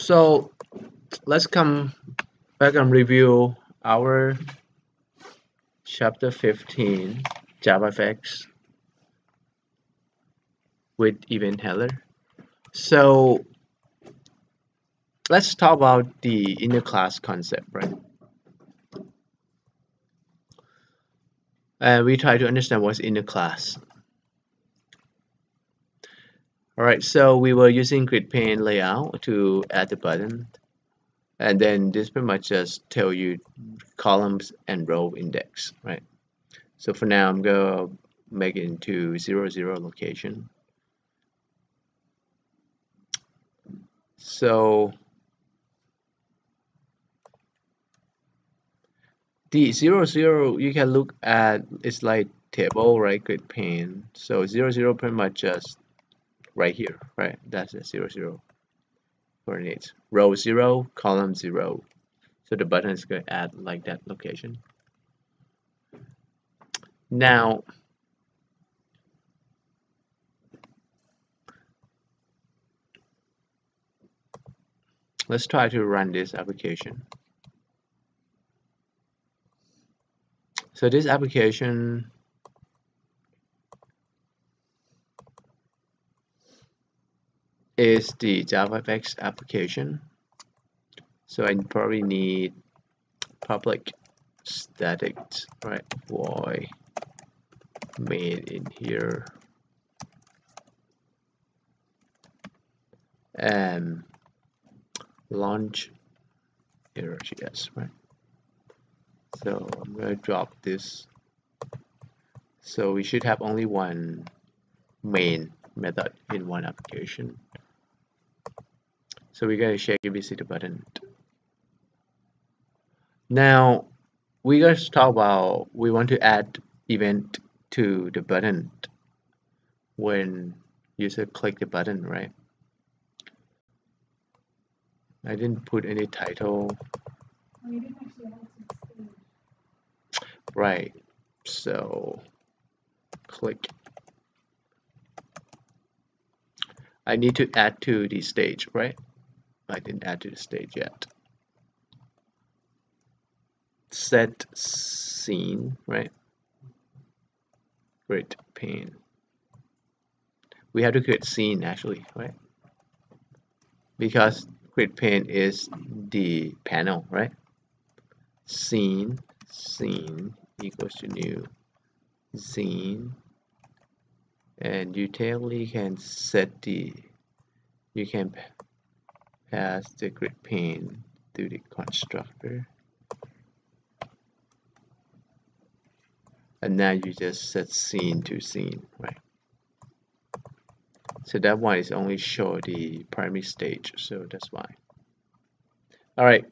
So let's come back and review our chapter 15 JavaFX with event handler. So let's talk about the inner class concept, right? And we try to understand what's inner class. All right, so we were using grid pane layout to add the button, and then this pretty much just tell you columns and row index, right? So for now, I'm gonna make it into 0, location. So the 0, you can look at, it's like table, right? Grid pane. So 0, pretty much just right here, right? That's a 0 coordinates. Row 0, column 0. So the button is going to add like that location. Now, let's try to run this application. So this application is the JavaFX application. So I probably need public static, right? Void main in here, and launch ArrowJS, right? So I'm going to drop this. So we should have only one main method in one application. So we're going to check if we see the button. Now we're going to talk about, we want to add event to the button when user click the button, right? I didn't put any title. Oh, you didn't actually add it to the stage. Right. So click. I need to add to the stage, right? I didn't add to the stage yet. Set scene, right? Grid pane. We have to create scene actually, right? Because grid pane is the panel, right? Scene equals to new scene, and you technically can set the, you can pass the grid pane to the constructor, and now you just set scene to scene, right? So that one is only show the primary stage, so that's why. All right,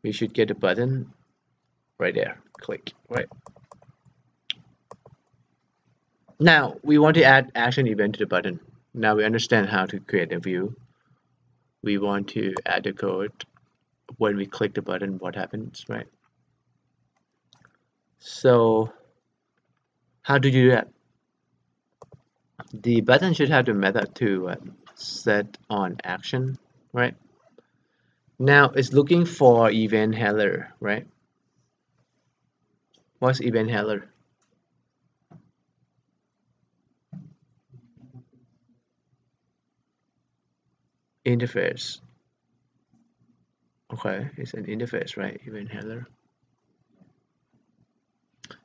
we should get the button right there. Click, right? Now we want to add action event to the button. Now we understand how to create a view. We want to add the code. When we click the button, what happens, right? So how do you do that? The button should have the method to set on action, right? Now it's looking for event handler, right? What's event handler? Interface. Okay, it's an interface, right? Event handler.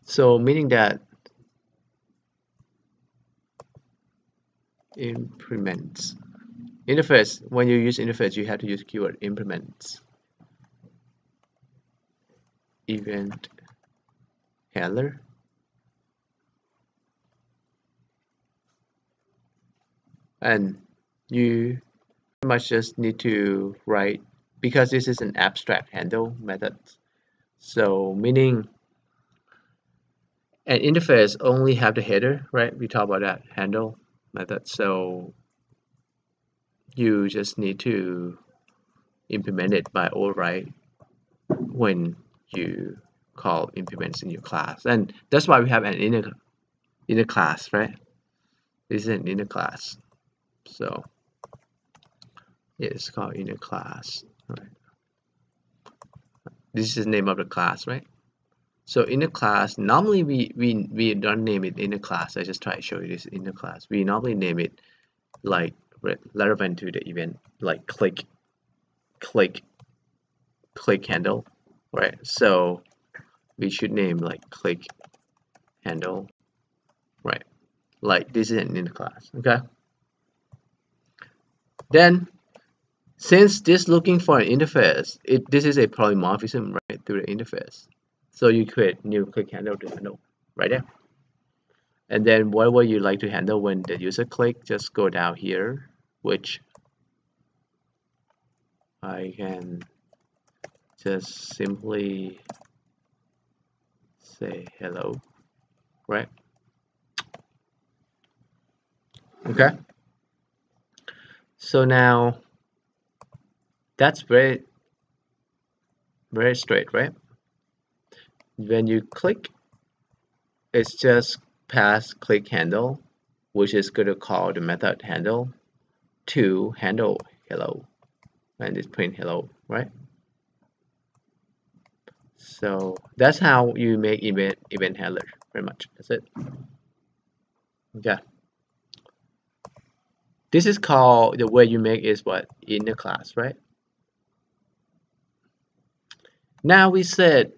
So meaning that implements. Interface, when you use interface, you have to use keyword implements. Event handler. And you pretty much just need to write, because this is an abstract handle method. So meaning an interface only have the header, right? We talk about that handle method. So you just need to implement it by override when you call implements in your class, and that's why we have an inner class, right? This is an inner class. So It's called inner class. Right. This is the name of the class, right? So inner class, normally we don't name it inner class. I just try to show you this inner class. We normally name it like relevant to the event, like click handle, right? So we should name like click handle, right? Like this is an inner class, okay? Then since this looking for an interface, this is a polymorphism right through the interface. So you create new click handle to handle right there. And then whatever you like to handle when the user click, just go down here, which I can just simply say hello, right? Okay. So now that's very straight, right? When you click, it's just pass click handle, which is going to call the method handle to handle hello, and it's print hello, right? So that's how you make event handler, pretty much. That's it. Okay. This is called, the way you make is what, inner class, right? Now we said,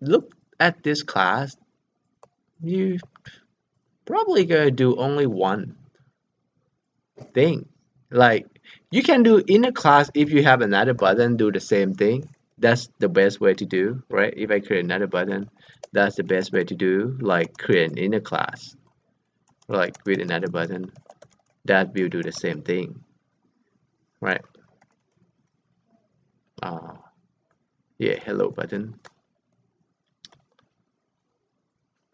look at this class, you probably gonna do only one thing. Like you can do inner class if you have another button do the same thing. That's the best way to do, right? If I create another button, that's the best way to do, like create an inner class, like with another button that will do the same thing, right? Uh, yeah, hello button,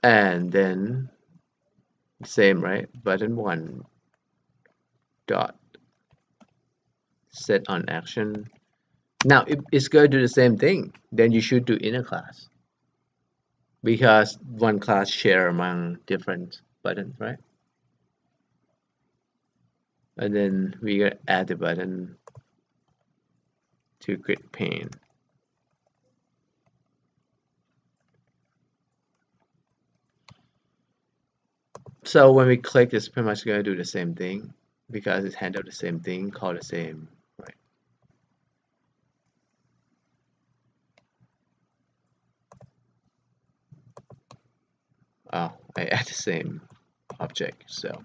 and then same, right? Button one dot set on action. Now if it's going to do the same thing, then you should do inner class because one class share among different buttons, right? And then we gonna add the button to grid pane. So when we click, it's pretty much gonna do the same thing because it's handled the same thing, called the same, right? Oh, I add the same object, so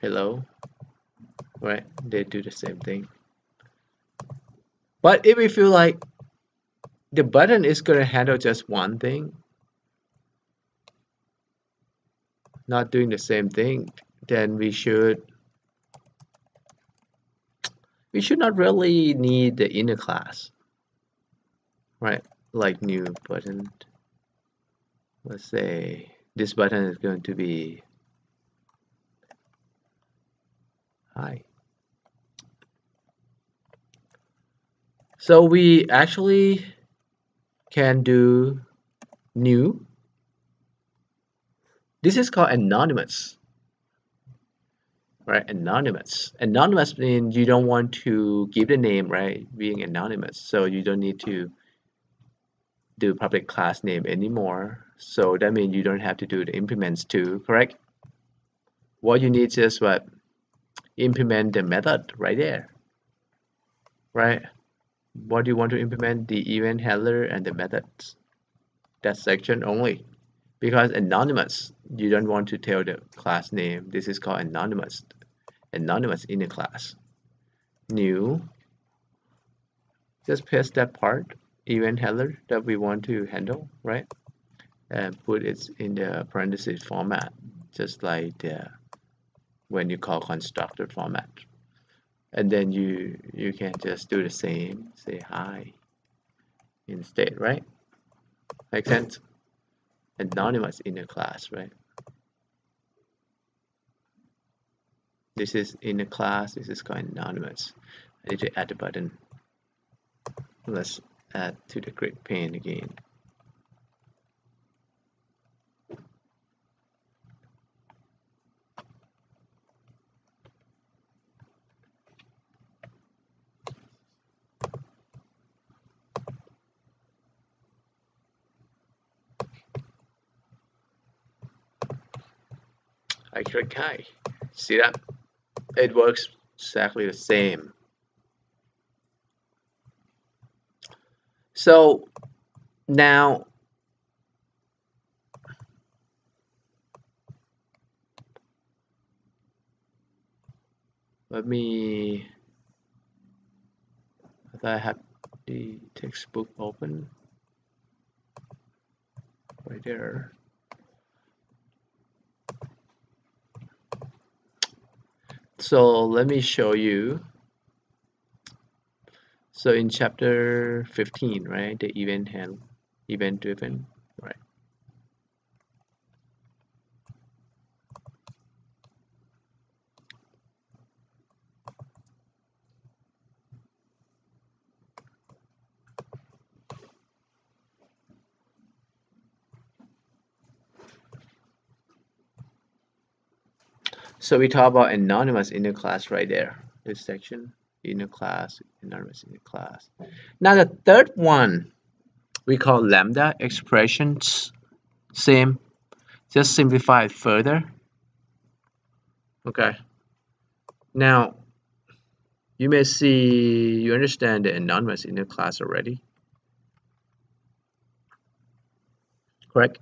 hello, right? They do the same thing. But if we feel like the button is going to handle just one thing, not doing the same thing, then we should not really need the inner class, right? Like new button. Let's say this button is going to be hi. So we actually can do new. This is called anonymous, right? Anonymous. Anonymous means you don't want to give the name, right? Being anonymous. So you don't need to do public class name anymore. So that means you don't have to do the implements too, correct? What you need is what? Implement the method right there, right? What do you want to implement? The event handler and the methods. That section only. Because anonymous, you don't want to tell the class name. This is called anonymous. Anonymous in the class. New. Just paste that part, event handler that we want to handle, right? And put it in the parentheses format, just like when you call constructor format. And then you can just do the same, say hi instead, right? Make sense? Anonymous in the class, right? This is in the class, this is called anonymous. I need to add the button. Let's add to the grid pane again. I click hi. See that? It works exactly the same. So now let me, if I have the textbook open right there. So let me show you. So in chapter 15, right, the event driven, right? So we talk about anonymous in the class right there. This section, in the class, anonymous in the class. Now the third one we call lambda expressions. Same, just simplify it further. Okay. Now you may see you understand the anonymous in the class already, correct?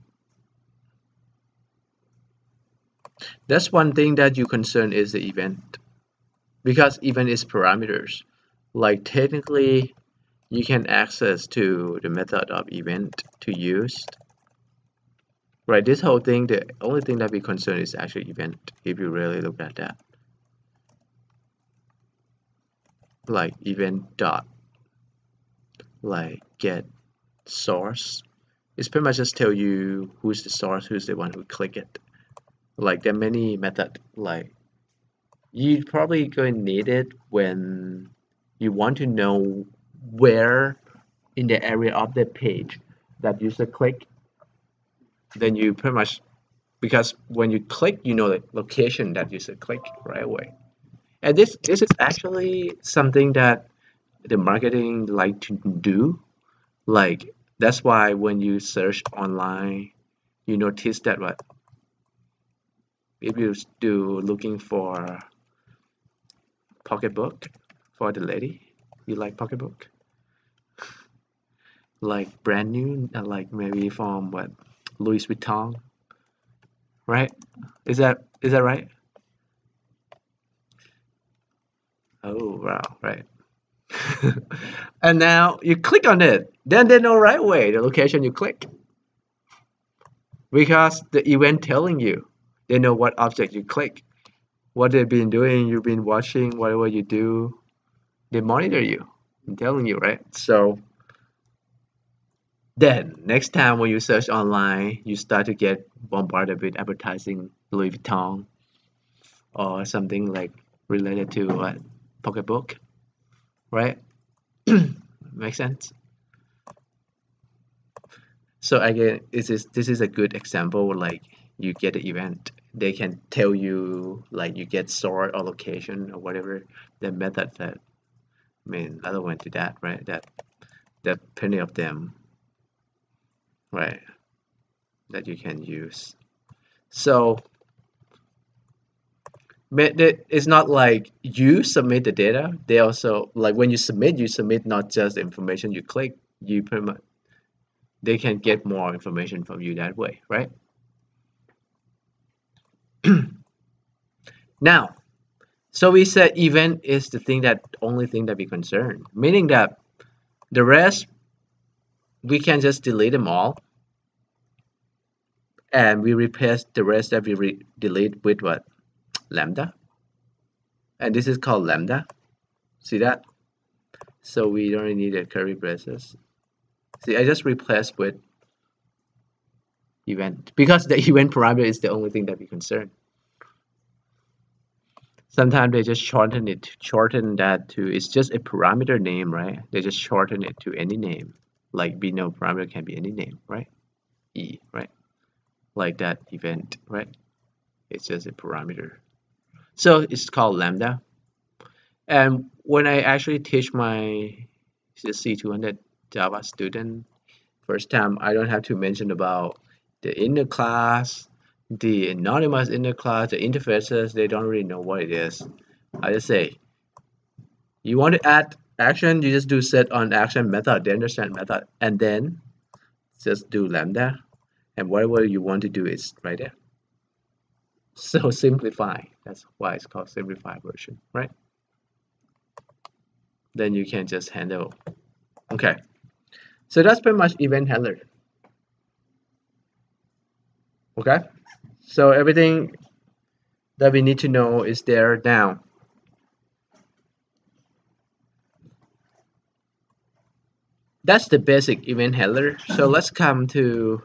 That's one thing that you concern is the event, because event is parameters. Like technically, you can access to the method of event to use. Right, this whole thing, the only thing that we concern is actually event, if you really look at that. Like event dot, like get source. It's pretty much just tell you who's the source, who's the one who click it. Like there are many methods, like you probably going to need it when you want to know where in the area of the page that user click. Then you pretty much, because when you click, you know the location that user click right away. And this is actually something that the marketing like to do. Like that's why when you search online, you notice that what if you do looking for pocketbook for the lady, you like pocketbook, like brand new, like maybe from what Louis Vuitton, right? Is that right? Oh wow, right. And now you click on it, then they know right away the location you click because the event telling you. They know what object you click, what they've been doing, you've been watching, whatever you do, they monitor you and telling you, right? So then next time when you search online, you start to get bombarded with advertising Louis Vuitton or something like related to what pocketbook, right? Makes sense. So again, this is a good example. Like you get the event, they can tell you like you get sort or location or whatever the method that I mean other one to that, right? That there are plenty of them, right? That you can use. So it's not like you submit the data. They also like when you submit not just the information you click. You pretty much they can get more information from you that way, right? Now, so we said event is the thing that only thing that we concern, meaning that the rest we can just delete them all, and we replace the rest that we delete with what lambda, and this is called lambda. See that? So we don't need a curly braces. See, I just replaced with event because the event parameter is the only thing that we concern. Sometimes they just shorten that to it's just a parameter name, right? They just shorten it to any name. Like we know parameter can be any name, right? E, right? Like that event, right? It's just a parameter. So it's called lambda. And when I actually teach my C200 Java student first time, I don't have to mention about the inner class, the anonymous inner class, the interfaces, they don't really know what it is. I just say, you want to add action, you just do set on action method, the understand method, and then just do lambda, and whatever you want to do is right there. So simplify. That's why it's called simplified version, right? Then you can just handle. Okay. So that's pretty much event handler. Okay. So everything that we need to know is there now. That's the basic event handler. So let's come to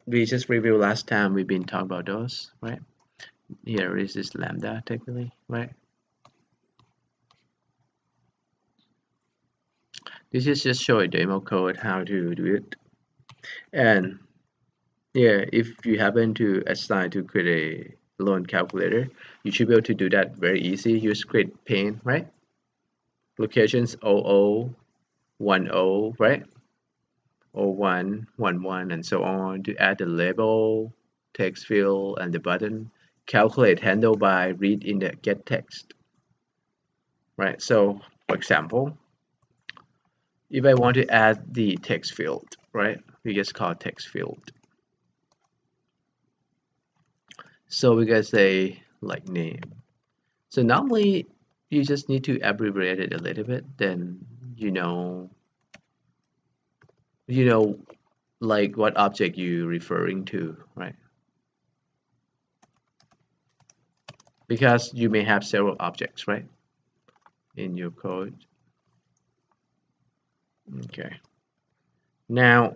we just reviewed last time we've been talking about those, right? Here is this lambda technically, right? This is just show a demo code how to do it. And yeah, if you happen to assign to create a loan calculator, you should be able to do that very easy. Use create pane, right? Locations 00, 10, right? 01, 11, and so on to add the label, text field, and the button. Calculate handle by read in the get text, right? So for example, if I want to add the text field, right? We just call text field. So we can say like name. So normally you just need to abbreviate it a little bit, then you know like what object you're referring to, right? Because you may have several objects, right, in your code. Okay. Now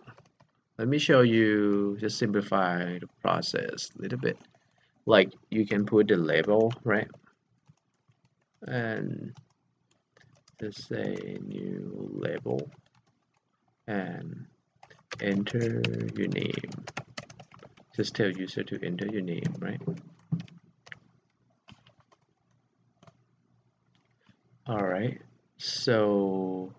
let me show you, just simplify the process a little bit. Like you can put the label, right? And just say new label and enter your name. Just tell user to enter your name, right? All right. So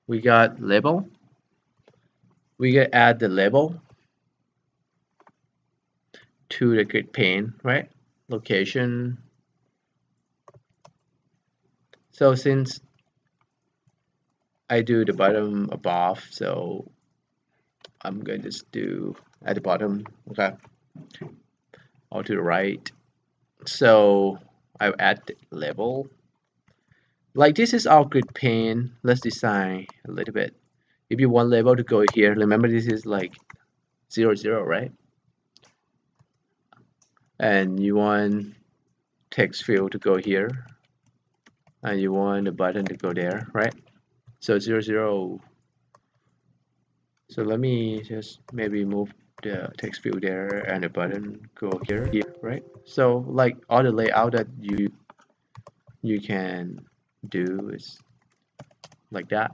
we got label. We can add the label to the grid pane, right? Location. So since I do the bottom above, so I'm going to just do at the bottom, okay, or to the right. So I'll add the label. Like this is our grid pane. Let's design a little bit. If you want label to go here, remember this is like 0, 0, right? And you want text field to go here, and you want the button to go there, right? So 0, 0. So let me just maybe move the text field there and the button go here, right? So like all the layout that you can do is like that.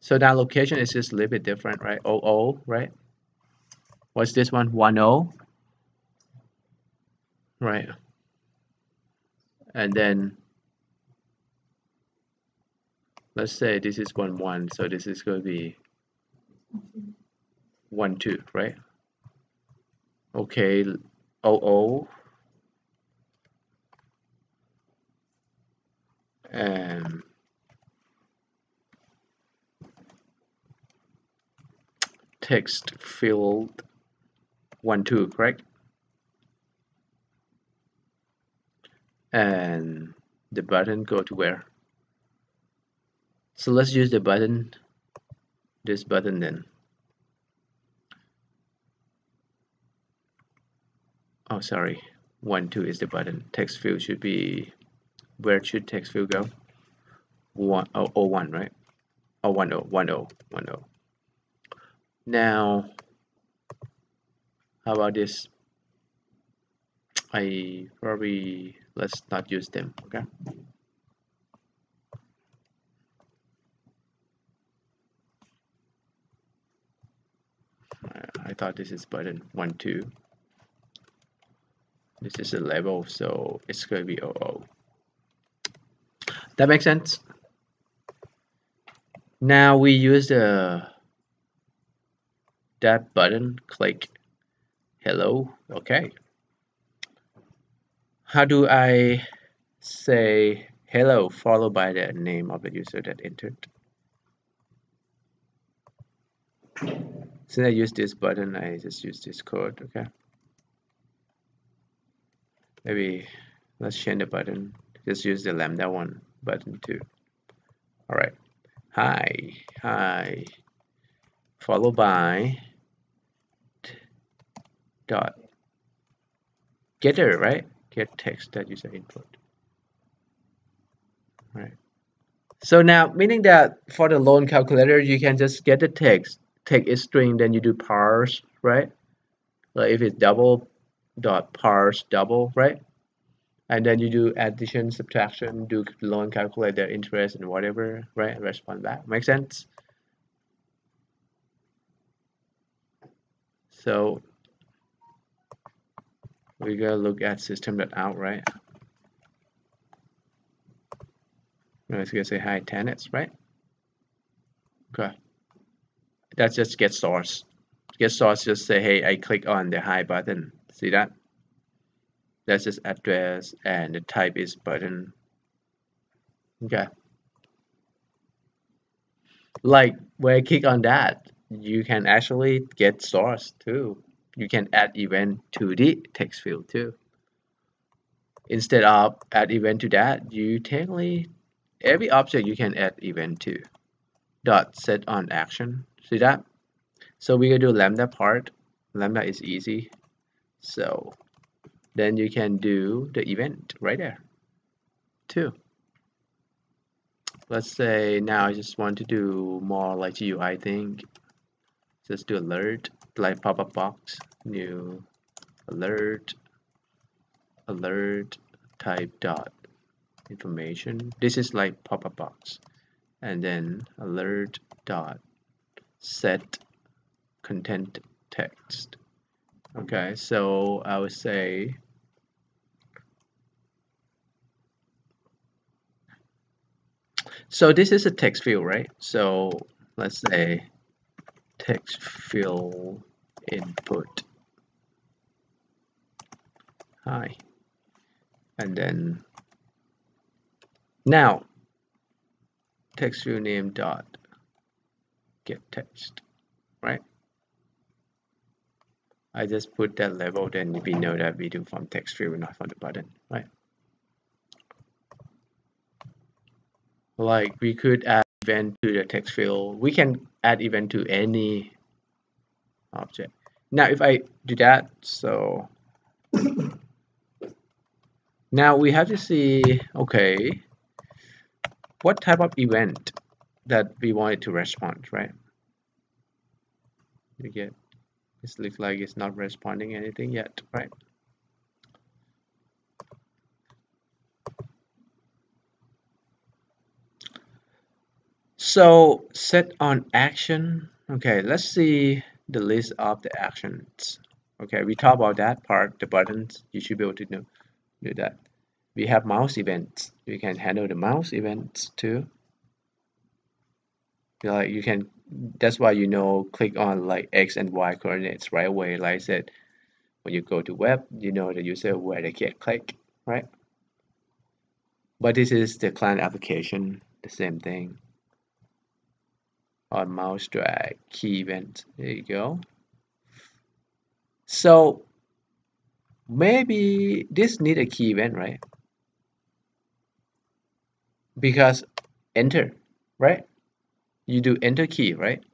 So that location is just a little bit different, right? 00, right? What's this one? 10, right? And then let's say this is 11, so this is going to be 12, right? Okay, 00 and text field 12, correct? And the button go to where? So let's use the button, this button then. Oh, sorry, 12 is the button. Text field should be, where should text field go? 1, right? Oh, 10, 10, 10. Now, how about this? I probably, let's not use them, okay? I thought this is button 12. This is a label, so it's going to be 00. That makes sense? Now we use that button, click hello. Okay. How do I say hello followed by the name of the user that entered? Since I use this button, I just use this code. Okay. Maybe let's change the button. Just use the lambda one button too. All right. Hi, followed by dot getter, right? Get text that user input. Right. So now, meaning that for the loan calculator, you can just get the text, take a string, then you do parse, right? Like if it's double, dot parse double, right? And then you do addition, subtraction, do loan calculator, interest, and whatever, right? Respond back. Make sense? So we gotta look at system.out, right? It's gonna say hi tenants, right? Okay. That's just get source. Get source just say, hey, I click on the hi button. See that? That's just address and the type is button. Okay. Like when I click on that, you can actually get source too. You can add event to the text field too. Instead of add event to that, you technically every object you can add event to. Dot set on action. See that? So we're gonna do lambda part. Lambda is easy. So then you can do the event right there too. Let's say now I just want to do more like GUI thing. Just do alert, like pop-up box, new alert, alert type dot information. This is like pop-up box, and then alert dot set content text. Okay, so I would say so this is a text field, right? So let's say text field input hi, and then now text field name dot get text, right? I just put that label, then we know that we do from text field, not from the button, right? Like we could add event to the text field. We can add event to any object. Now if I do that, so now we have to see, okay, what type of event that we want it to respond, right? You get, this looks like it's not responding anything yet, right? So set on action. Okay, let's see the list of the actions. Okay, we talk about that part, the buttons. You should be able to do that. We have mouse events. You can handle the mouse events too. Like you can, that's why you know click on like X and Y coordinates right away. Like I said, when you go to web, you know the user where they can click, right? But this is the client application, the same thing. On mouse drag key event. There you go. So maybe this need a key event, right? Because enter, right? You do enter key, right?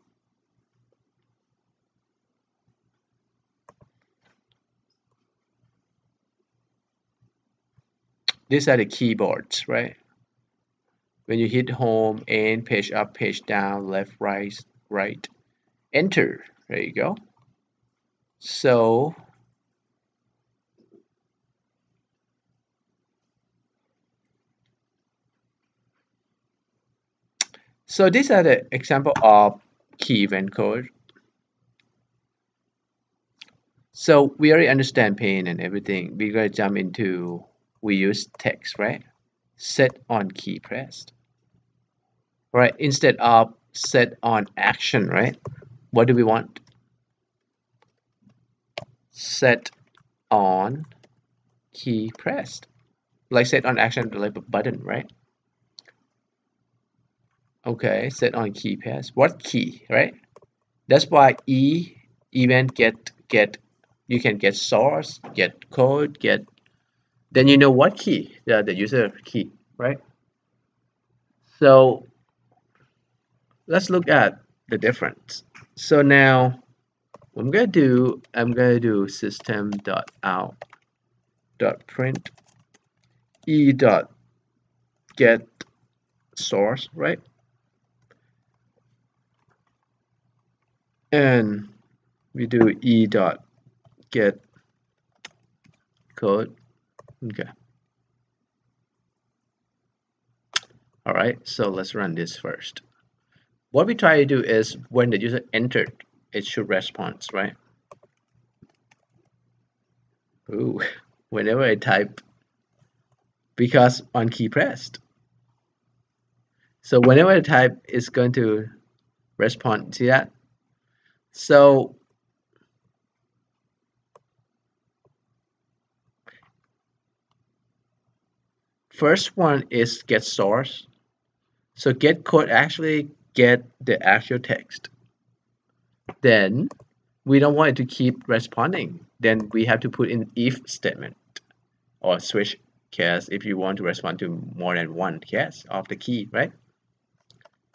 These are the keyboards, right? When you hit home and page up, page down, left, right, enter. There you go. So these are the example of key event code. So we already understand pain and everything. We're gonna jump into, we use text, right? Set on key pressed. Right, instead of set on action, right? What do we want? Set on key pressed. Like set on action, like a button, right? Okay, set on key pressed. What key, right? That's why event get you can get source, get code, get then you know what key, the user key, right? So let's look at the difference. So now what I'm gonna do system.out.print e.get source, right? And we do e.get code. Okay. All right, so let's run this first. What we try to do is when the user entered, it should respond, right? Ooh, whenever I type, because on key pressed. So whenever I type, it's going to respond. See that? So first one is get source. So get code actually get the actual text. Then we don't want it to keep responding. Then we have to put in if statement or switch case if you want to respond to more than one case of the key, right?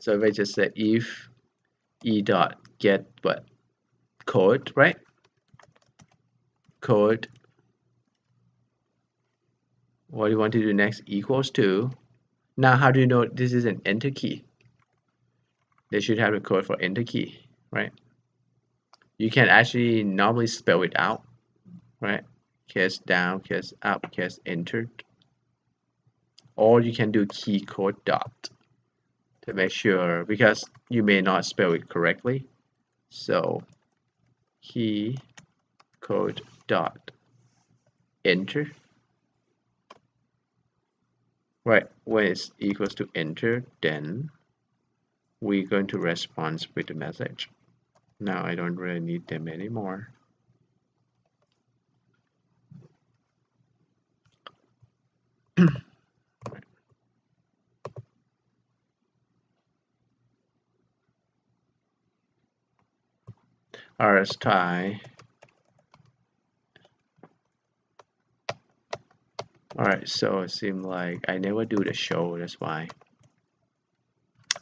So if I just say if e dot get what code, right? Code. What do you want to do next? Equals to. Now, how do you know this is an enter key? They should have a code for enter key, right? You can actually normally spell it out, right? Case down, case up, case entered. Or you can do key code dot to make sure, because you may not spell it correctly. So key code dot enter. Right, when it's equals to enter, then we're going to respond with the message. Now I don't really need them anymore. Alright, let's try. Alright, so it seems like I never do the show, that's why.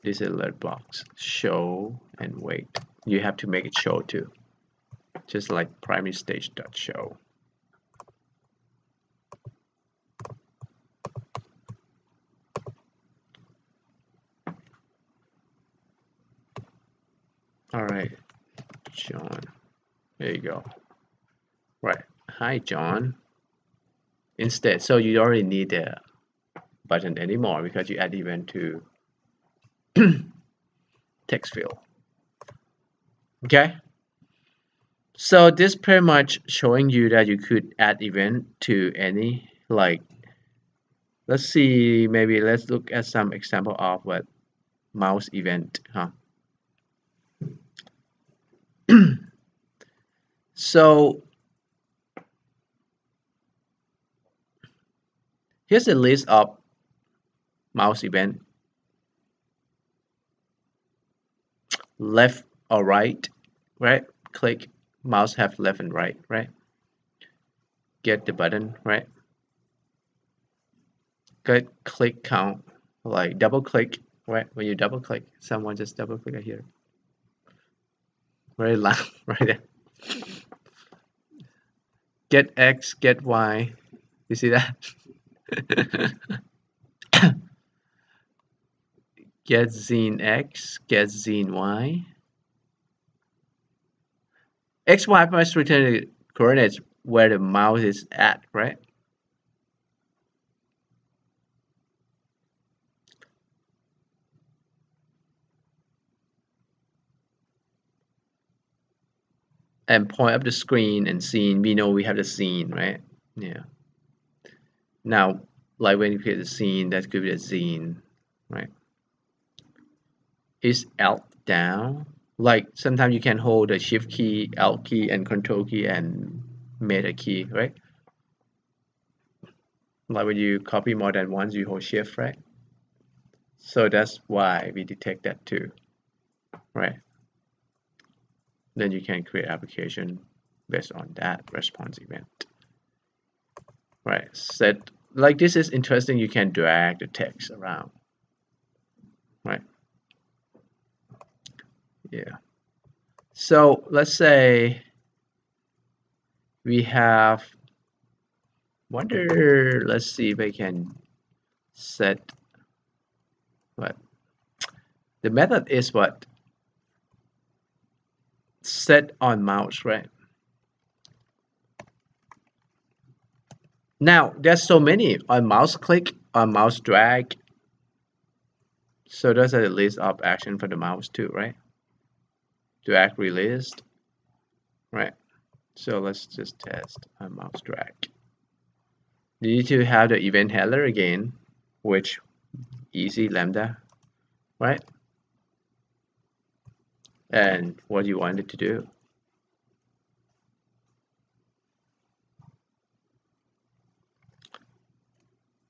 This is alert box. Show and wait. You have to make it show too. Just like primary stage dot show. Alright, John. There you go. Right. Hi, John. Instead, so you already need the button anymore because you add event to text field. Okay. So this pretty much showing you that you could add event to any, like, let's see, maybe let's look at some example of what mouse event, huh? So here's a list of mouse event. Left or right, right? Click, mouse have left and right, right? Get the button, right? Good, click count, like double click, right? When you double click, someone just double click here. Very loud, right there. Get X, get Y. You see that? Get zine X, get zine Y. XY must return the coordinates where the mouse is at, right? And point up the screen and scene. We know we have the scene, right? Yeah. Now, like when you create the scene, that could be a zine, right? Is alt down. Like sometimes you can hold the shift key, Alt key, and control key and meta key, right? Like when you copy more than once, you hold shift, right? So that's why we detect that too, right? Then you can create application based on that response event, right? Set, like this is interesting, you can drag the text around, right? Yeah. So let's say we have, wonder, let's see if I can set what? The method is what? Set on mouse, right? Now there's so many on mouse click, on mouse drag. So there's a list of action for the mouse too, right? Drag released, right? So let's just test a mouse drag. You need to have the event handler again, which easy lambda, right? And what you want it to do.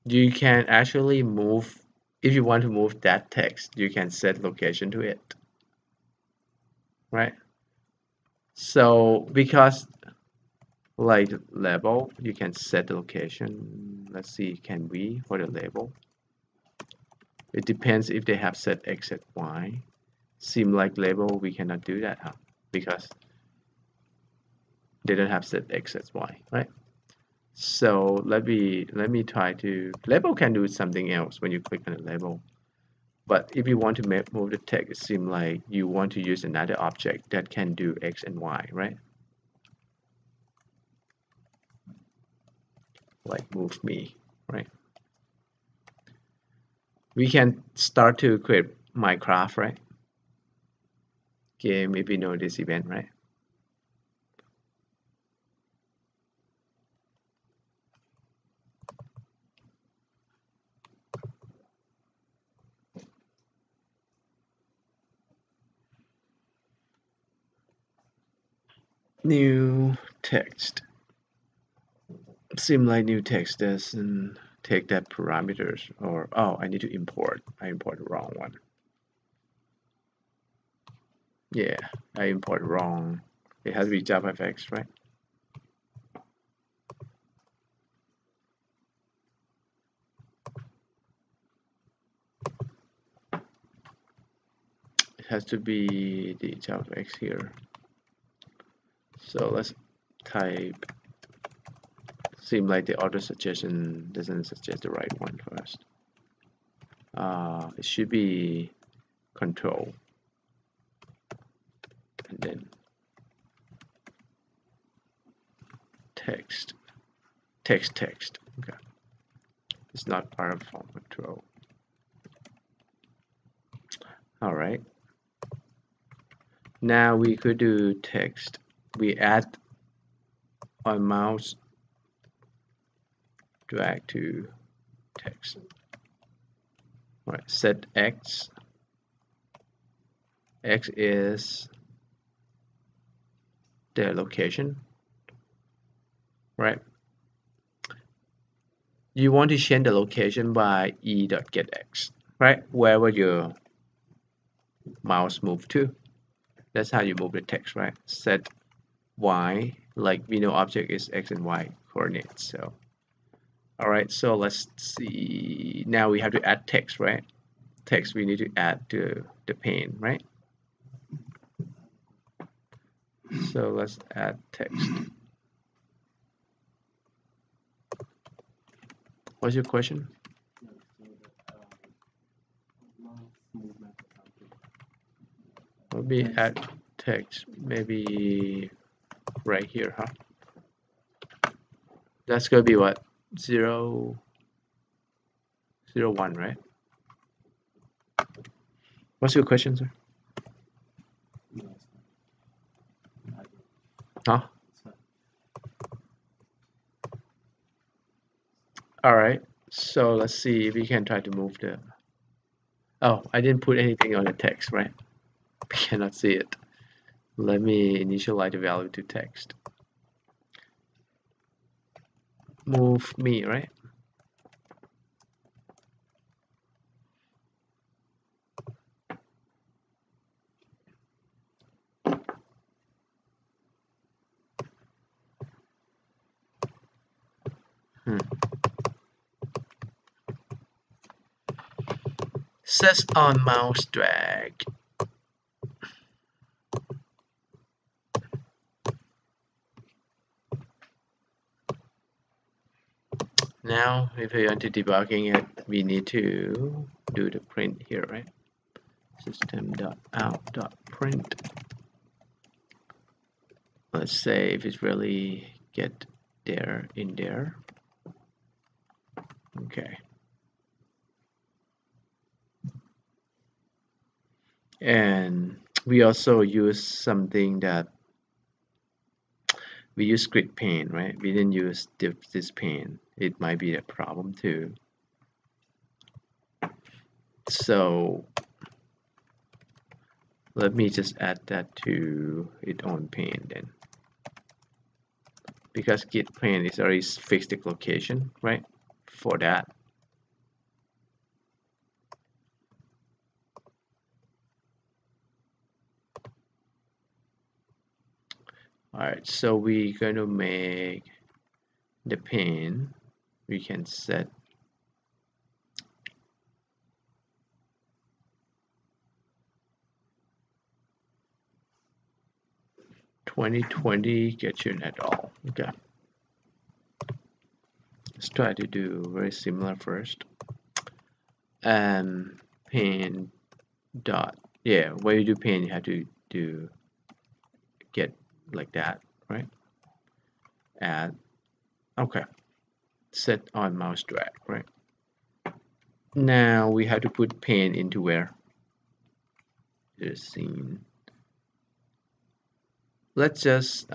You can actually move, if you want to move that text, you can set location to it, right? So because like label, you can set the location. Let's see, can we for the label? It depends if they have set X and Y. Seem like label, we cannot do that, huh? Because they don't have set X and Y, right? So let me try to, label can do something else when you click on the label. But if you want to move the text, it seems like you want to use another object that can do X and Y, right? Like move me, right? We can start to create Minecraft, right? Game, if we know this event, right? New text. Seem like new text doesn't take that parameters, or oh, I need to import. I import the wrong one. Yeah, I import wrong. It has to be JavaFX, right? It has to be the JavaFX here. So let's type. Seem like the auto suggestion doesn't suggest the right one first. It should be control and then text, text. Okay, it's not part of form control. All right. Now we could do text. We add on mouse, drag to text. All right, set X. X is the location, right? You want to change the location by e.getX, right? Wherever your mouse move to. That's how you move the text, right? Set Y, like we know object is X and Y coordinates. So, all right, so let's see. Now we have to add text, right? Text we need to add to the pane, right? So let's add text. What's your question? Maybe add text, maybe right here, huh? That's gonna be what? 0, 0, 1, right? What's your question, sir? Huh? All right. So let's see if we can try to move the. Oh, I didn't put anything on the text, right? We cannot see it. Let me initialize the value to text. Move me, right? Hmm. Set on mouse drag. Now, if we want to debugging it, we need to do the print here, right? System.out.print. Let's say if it really get there in there. Okay. And we also use something that we use grid pane, right? We didn't use this pane. It might be a problem too. So let me just add that to its own pane then. Because grid pane is already fixed the location, right? For that. Alright, so we're going to make the pane. We can set 2020 Getune et al. Okay. Let's try to do very similar first. And pane dot, yeah, when you do pane, you have to do get like that, right? Add, okay. Set on mouse drag, right? Now we have to put pane into where? The scene. Let's just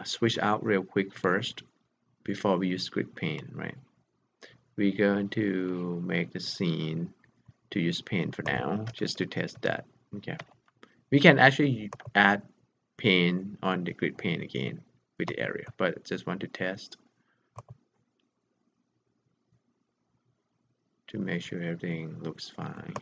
switch out real quick first before we use grid pane, right? We're going to make the scene to use pane for now, just to test that. Okay. We can actually add pane on the grid pane again with the area, but I just want to test to make sure everything looks fine.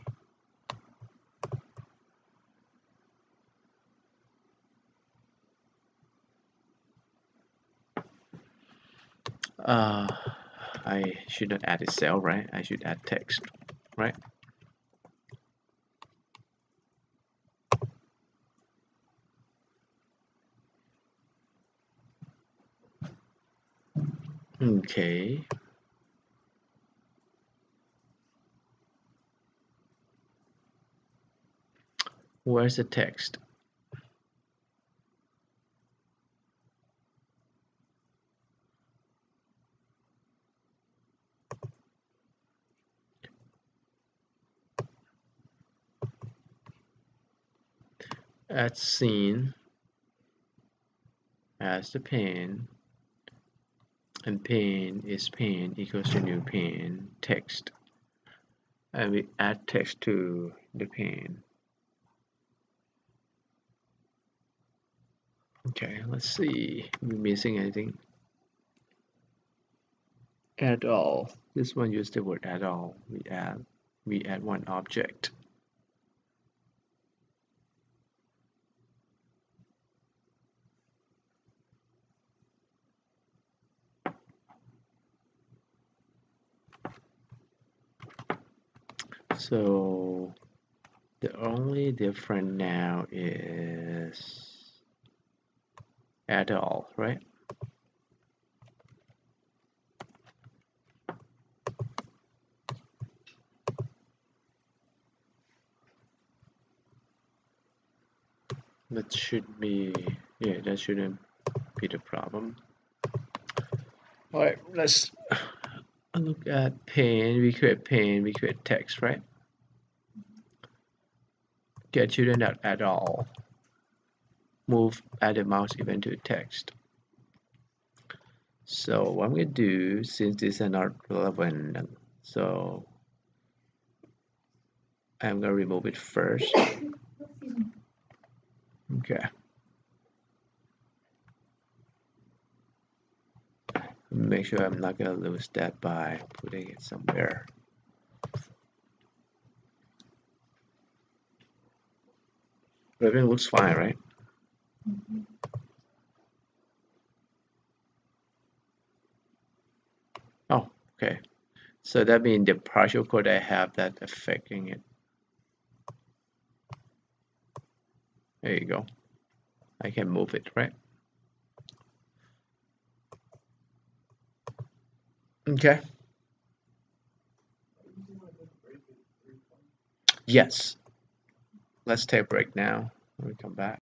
I should not add a cell, right? I should add text, right? Okay. Where's the text? Add scene as the pane, and pane is pane equals to new pane text, and we add text to the pane. Okay, let's see. We're missing anything? At all. This one use the word at all. We add one object. So the only difference now is at all, right? That should be, yeah, that shouldn't be the problem. All right, let's look at pane. We create pane, we create text, right? Get children at all. Move add the mouse event to text. So what I'm going to do, since these are not relevant, so I'm going to remove it first. Okay. Make sure I'm not gonna lose that by putting it somewhere. Everything looks fine, right? Mhm. Oh, okay. So that means the partial code I have that affecting it. There you go. I can move it, right? Okay. Yes. Let's take a break now. When we come back.